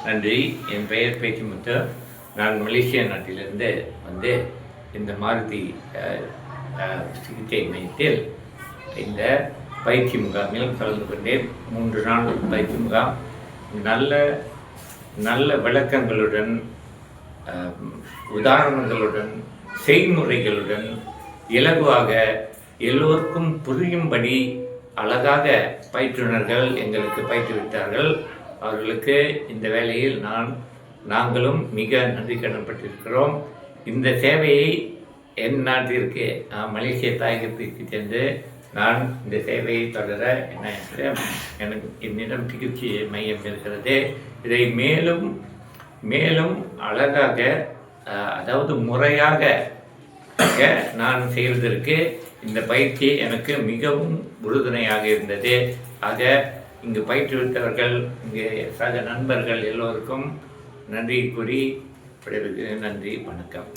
நன்றி. என் பெயர் பேச்சிமுத்து. நான் மலேசியா நாட்டிலிருந்து வந்து இந்த மாருதி சிகிச்சை மையத்தில் இந்த பயிற்சி முகாமில் கலந்து கொண்டேன். 3 நாள் பயிற்சி முகாம் நல்ல நல்ல விளக்கங்களுடன், உதாரணங்களுடன், செய்முறைகளுடன் இலகுவாக எல்லோருக்கும் புரியும்படி அழகாக பயிற்றுனர்கள் எங்களுக்கு பயிற்றுவித்தார்கள். அவர்களுக்கு இந்த வேளையில் நாங்களும் மிக நன்றி கடன்பட்டிருக்கிறோம். இந்த சேவையை என் நாட்டிற்கு மலேசிய தாயகத்திற்கு சென்று நான் இந்த சேவையை தொடர எனக்கு என்னிடம் சிகிச்சை மையம் இருக்கிறது. இதை மேலும் மேலும் அழகாக, அதாவது முறையாக நான் செய்வதற்கு இந்த பயிற்சி எனக்கு மிகவும் உறுதுணையாக இருந்தது. ஆக இங்கு பயிற்றுவித்தவர்கள், இங்கே சக நண்பர்கள் எல்லோருக்கும் நன்றி கூறி விடைபெறுகிறேன். நன்றி, வணக்கம்.